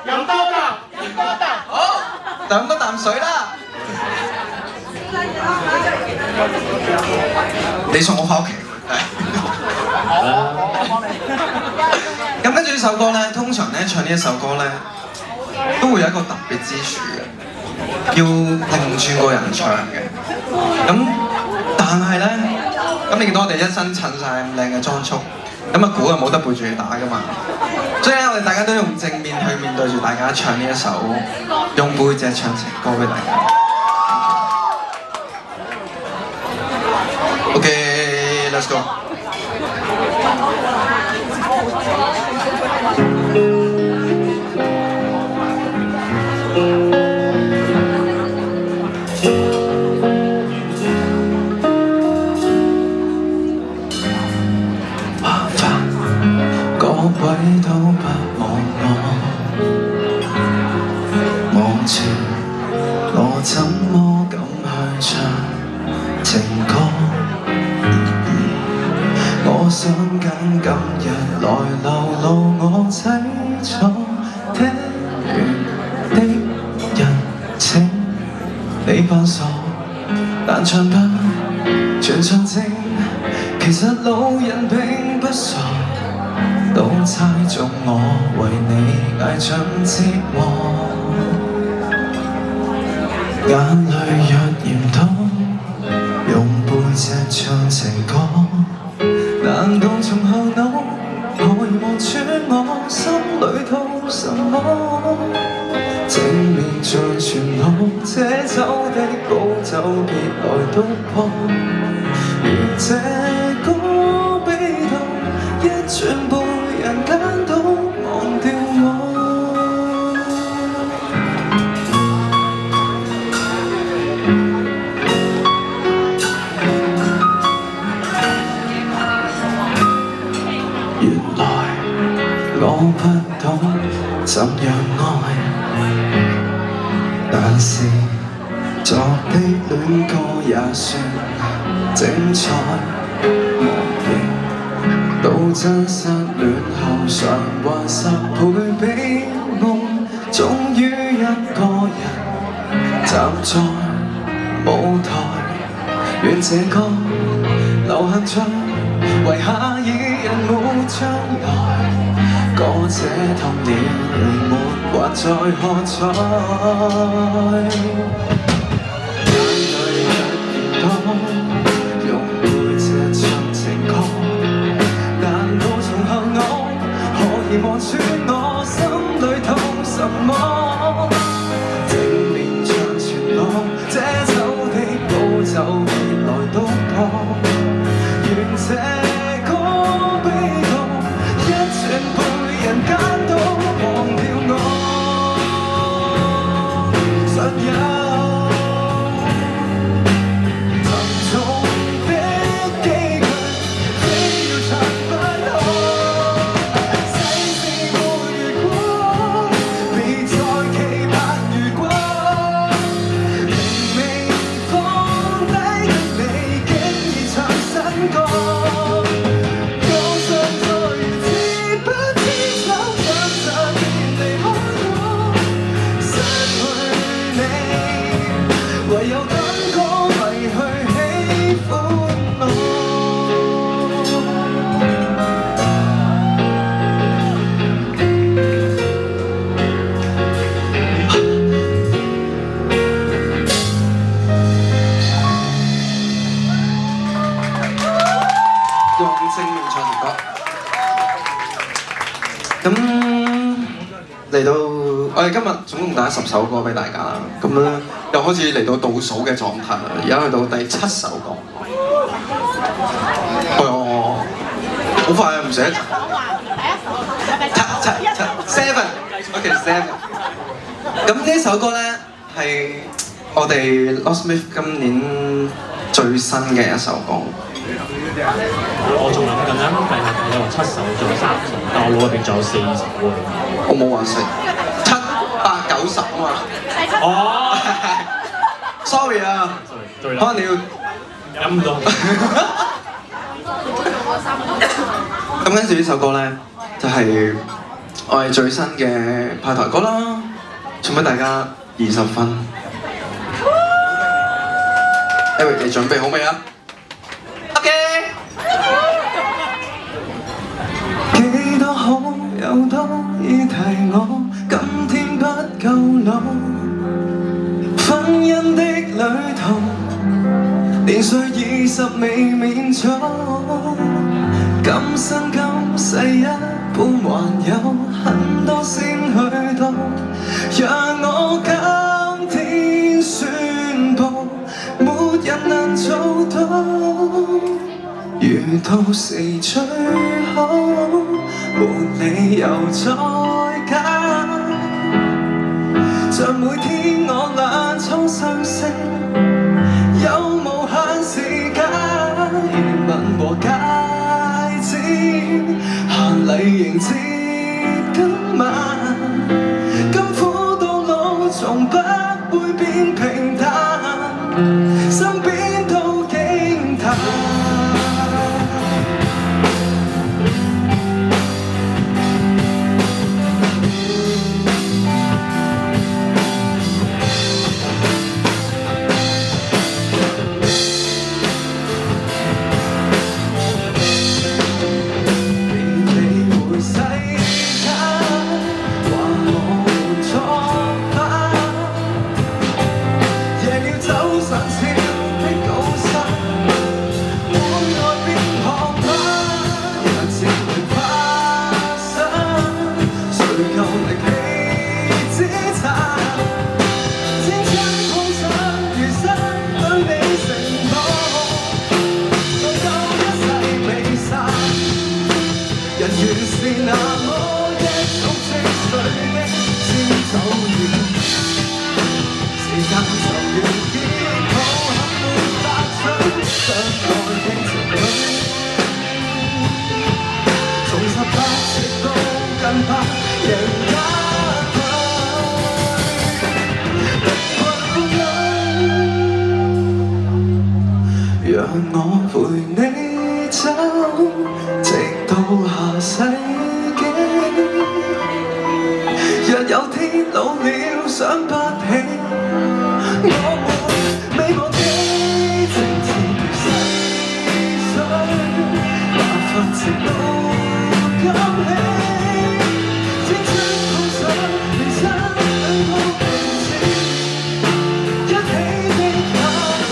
飲多啖，飲多啖。好，就飲多啖水啦。你送我翻屋企。咁跟住呢首歌咧，通常咧唱呢一首歌咧，都會有一個特別之處嘅，要擰轉個人唱嘅。咁但係咧，咁你見到我哋一身襯晒咁靚嘅裝束，咁啊鼓啊冇得背住你打噶嘛，所以咧我哋大家都用正面去面對住大家唱呢一首，用背脊唱情歌俾大家。OK，let's go。各位都不望我，望住我怎麼敢去唱情歌？我想揀今日來流露我凄楚聽完的人情，你扮傻，但唱不全唱正，其實老人並不傻。都猜中我為你捱盡折磨，眼淚若嫌多，用背脊唱情歌。難道從後腦可以望穿我心裏套什麼？正面像全路這走的高走別來突破，如這歌悲痛一轉半。人間都忘掉我，原來我不懂怎樣愛，但是昨的戀歌也算精彩無形。到真失戀後，償還10倍悲哀。終於一個人站在舞台，願這歌流行着，為下一人沒將來。歌這痛了，沒還再喝彩。眼淚若嫌多，用背脊唱情歌。而望穿我心裏痛什麼？正面像全路，這走的步驟別來突破。願這歌悲痛一轉背，人間都忘掉我。實有嚟到，我哋今日總共打10首歌俾大家啦，咁咧又開始嚟到倒數嘅狀態啦，而家去到第7首歌。好快啊，唔捨得。7 7 7 7 7。咁呢首歌咧係我哋 Locksmith 今年最新嘅一首歌。我仲諗緊啱啱計下，你話7首仲有3首，但我腦入邊仲有4首喎。我冇話4、7、8、9、10啊嘛。哦，sorry 啊，可能你要飲唔到。咁跟住呢首歌咧，就係我係最新嘅派台歌啦，送俾大家20分。Eric， 你準備好未啊 ？OK。幾多好友都已提我，今天不夠老。婚姻的旅途，年歲20未免早。今生今世一半還有很多先去到，讓我今天宣佈，沒人能做到。如到時最好，沒理由再揀。像每天我倆初相識，有無限時間，熱吻和戒指，行禮迎接今晚。甘苦到老，從不會變平淡，身邊都驚嘆。讓我陪你走，直到下世紀。若有天老了想不起，我們未忘記，靜靜如逝水，哪分直到今起。青春好想人生兩個名字，一起的踏上。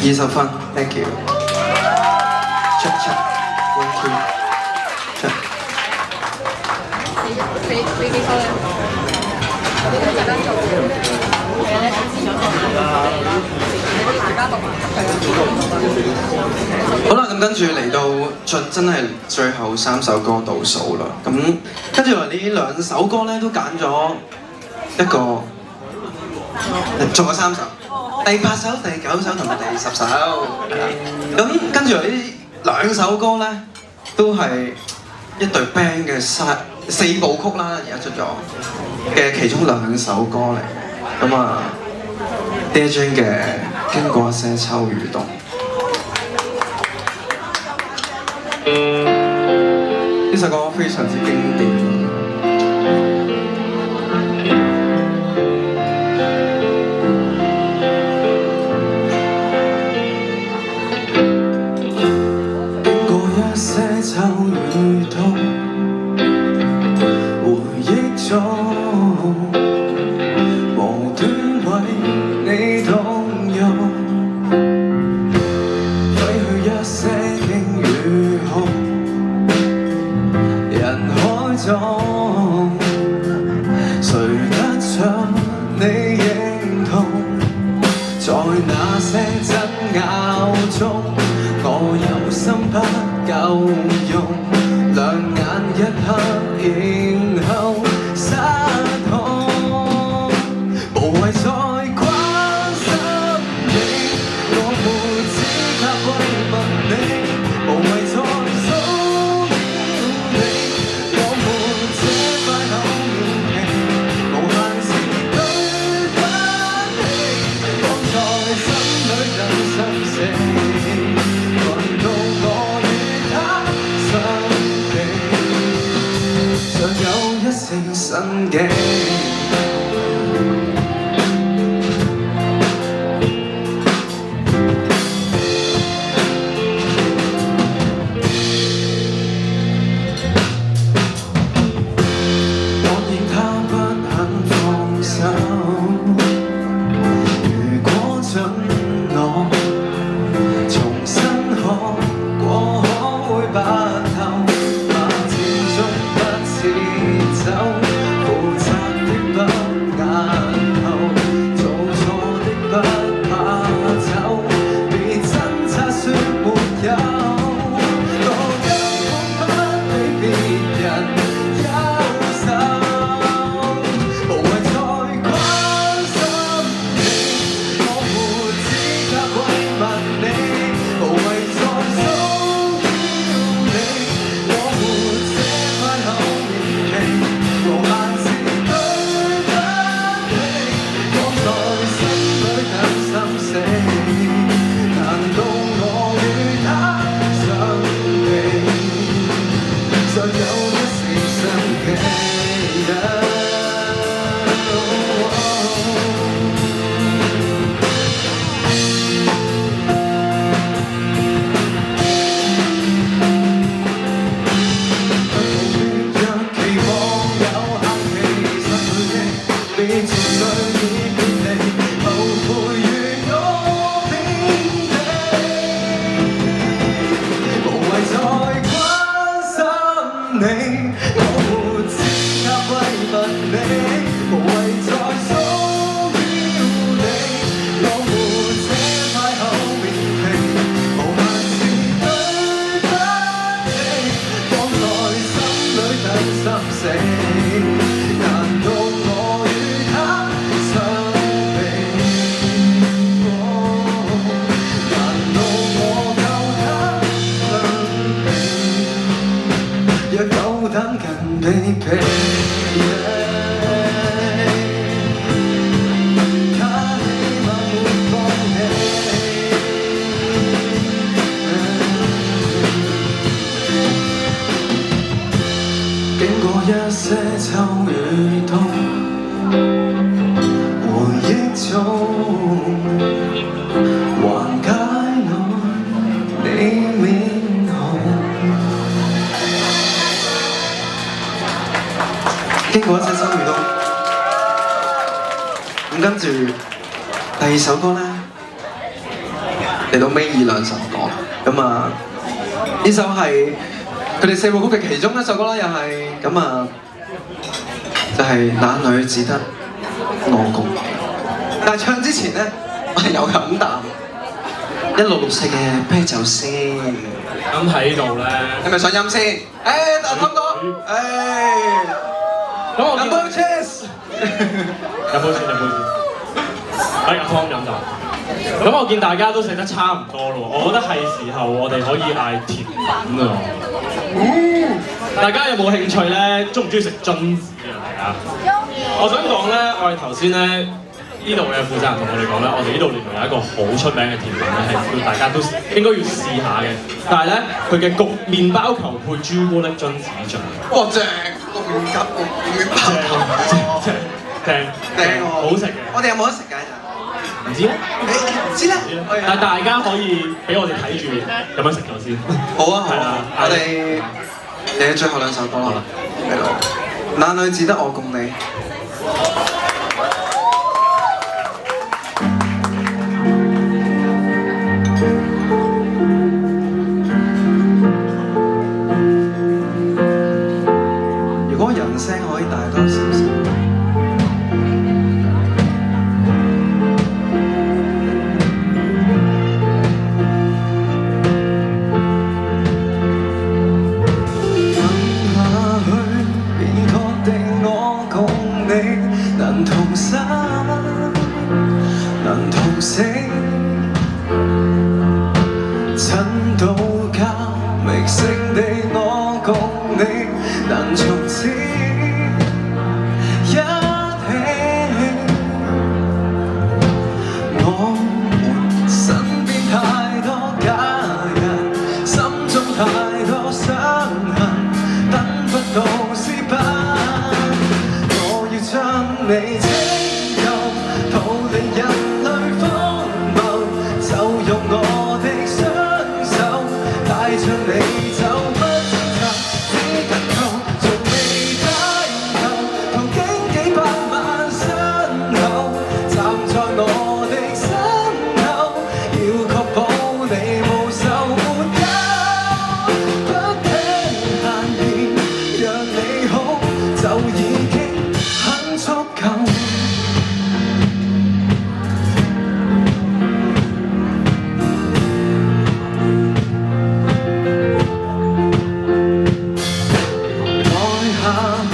20分 ，thank you。check check one two check。俾幾多咧？你都大家做嘅，係啊，大家讀好啦，咁跟住嚟到真係最後3首歌倒數啦。咁跟住嚟呢2首歌咧都揀咗一個，仲有3首。第8首、第9首同埋第10首，咁跟住呢2首歌咧，都係一隊 band 嘅4部曲啦，而家出咗嘅其中2首歌嚟。咁啊 ，Dear Jane 嘅《經過一些秋與冬》，呢首歌非常之經典。秋與冬，回憶中無端為你動容，揮去一些驚與恐，人海中誰得像你認同？在那些爭拗中，我有心不夠用，兩眼一黑，然後機。一些秋雨冬，回憶中，橫街內你面紅。經過一些秋雨冬，咁跟住第二首歌呢，嚟到尾二兩首歌，咁啊呢首係佢哋四部曲嘅其中一首歌啦，又係咁啊，就係哪裏只得我共你。但係唱之前咧，我係有飲啖1664嘅啤酒先。咁喺度咧，係咪想飲先？阿湯哥，咁我飲杯 cheers， 飲杯先。阿湯飲啖。咁我見大家都食得差唔多咯，我覺得係時候我哋可以嗌甜品啦。大家有冇興趣咧？中唔中意食榛子啊？大家？我想講咧，我哋頭先咧呢度嘅負責人同我哋講咧，我哋呢度原來有一個好出名嘅甜品咧，係叫大家都應該要試下嘅。但係咧，佢嘅焗麵包球配朱古力榛子醬。哇正！個麵包球，正，好食嘅。我哋有冇得食㗎？唔知咧，唔知咧，但係大家可以俾我哋睇住咁樣食咗先。好啊，好係啦啊，我哋嚟最後兩首歌啦，係咯，哪裏只得我共你。如果人聲可以大多少少？你你拯救，逃離人類荒謬，就用我的雙手帶着你走，不掙扎，只緊扣，從未低頭，途經幾百萬傷口，站在我的身後，要確保你無仇沒憂，不聽閒言，讓你好，就已經很足夠。愛下去，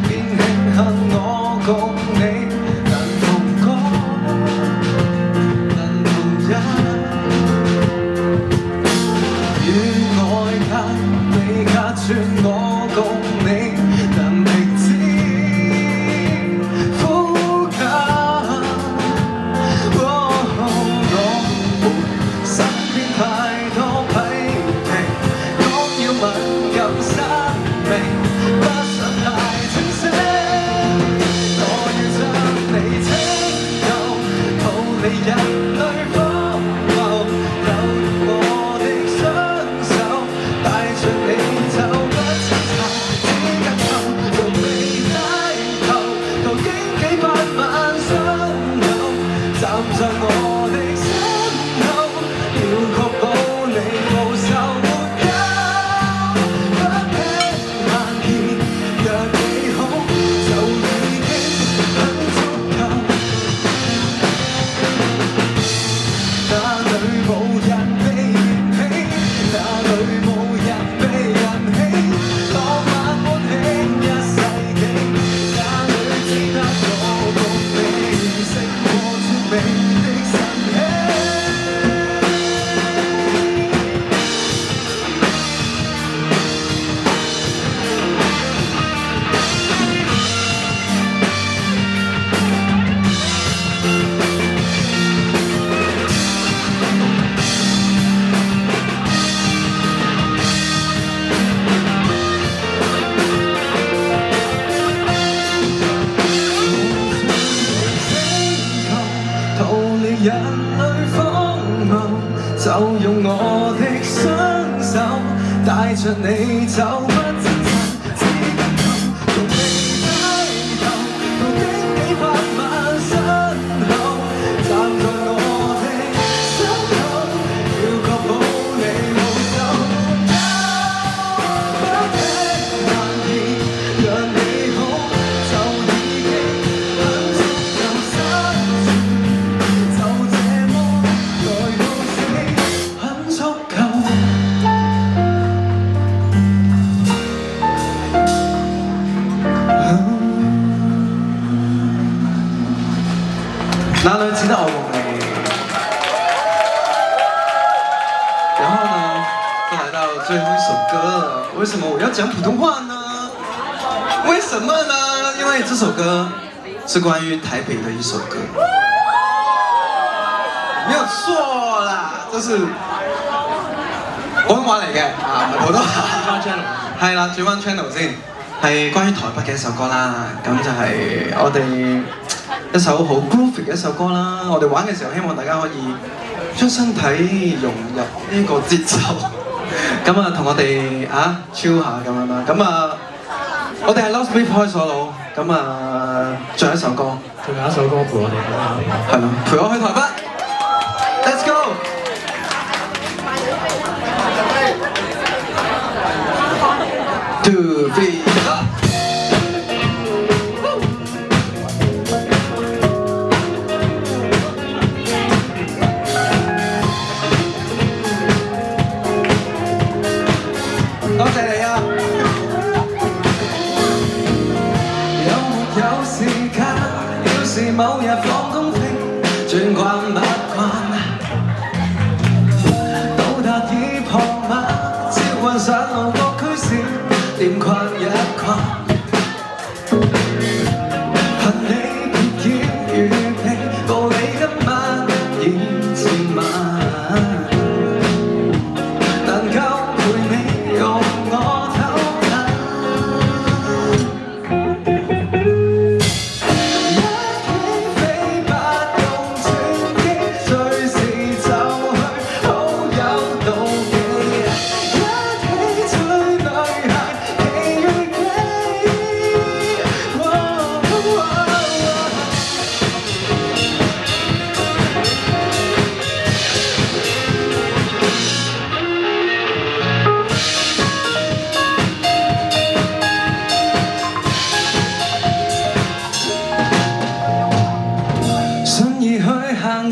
便慶幸我共你能同歌，能同飲。與外界你隔絕，我共你能平靜呼吸。我們身邊太多批評，講要敏感生命，不想太清晰。我要將你拯救，逃離人類荒謬，就用我的雙手帶着你走，不掙扎，只緊扣，從未低頭，途經幾百萬傷口，站在我的身後，要確保你無仇沒憂，不聽閒言，讓你好，就已經很足夠。哪裏無人被嫌棄，哪裏無人被人欺，浪漫歡慶一世紀，哪裏只得我共你，勝過絕美的神器。逃離人類荒謬，就用我的雙手帶着你走，不掙扎，只緊扣，從未低頭，途經幾百萬傷口，站在我的身後，要確保你無仇沒憂，不聽閒言，讓你好，就已經很足夠。就這麼來到死，很足夠。哪裏只得我共你？然後呢，就來到最後一首歌了。為什麼我要講普通話呢？為什麼呢？因為這首歌是關於台北的一首歌。沒有錯啦，就是廣東話嚟嘅啊，唔係普通話。係啦，轉翻 channel 先，係關於台北嘅一首歌啦。咁就係我哋一首好 groovy 嘅一首歌啦。我哋玩嘅時候，希望大家可以將身體融入呢個節奏，咁啊同我哋chill 下咁樣啦。咁啊，我哋係 Lost Beat 開鎖佬，咁啊最後一首歌，最後一首歌陪我哋去下，係咯，陪我去台北。Let's go！ 2, 3, 多謝你啊！有沒有時間？要是某日放工飛，轉慣不慣？到達已傍晚，召喚上路各區市，點逛一逛。憑你別要預備，報你今晚已千萬，能夠陪你用我偷懶。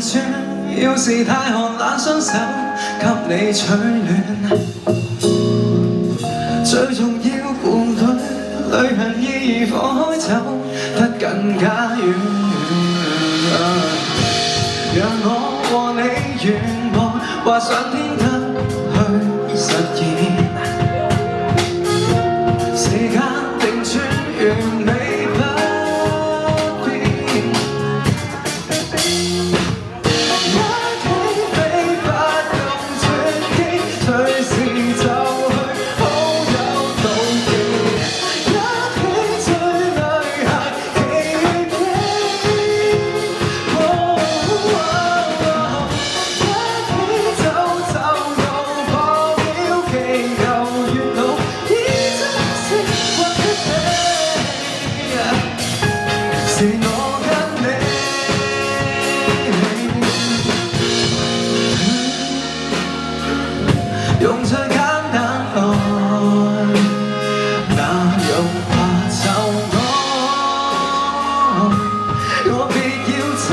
近處，要是太寒冷，雙手給你取暖。最重要伴侶，旅行意義放開走，得更加遠。讓我和你願望畫上天得去實現。時間定存完美不變，一起飛不用轉機，隨時就去好有妒忌，一起追女孩奇蹟，一起走到破曉，祈求月老已珍惜或者是我跟你，用最簡單愛，哪用怕就我別要走。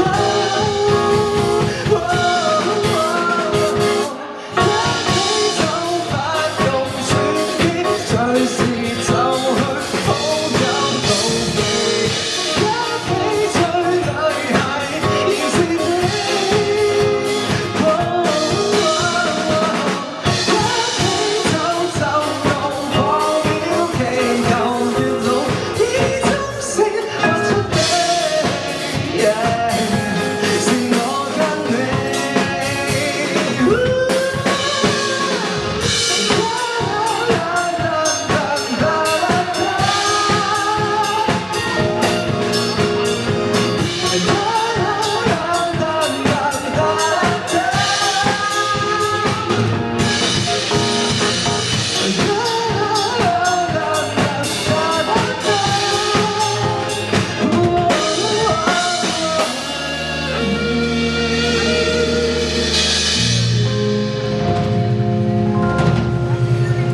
一起走不用轉機，隨時就去好有妒忌，一起追女孩仍是你，一起走到破曉，祈求月老已珍惜畫出你，是我跟你。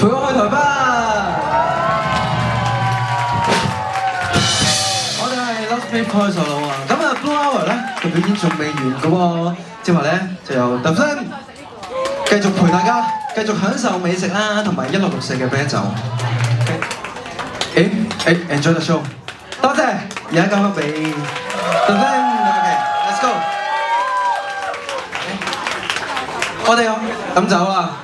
陪我去台北，我哋係 Last Minute 開數佬啊！咁啊 Blue Hour 咧，個表演仲未完嘅喎，接埋咧就由揼聲繼續陪大家繼續享受美食啦，同埋1664嘅啤酒。Enjoy the show， 多謝，而家交翻俾揼聲 ，OK，let's go， 我哋飲酒啦。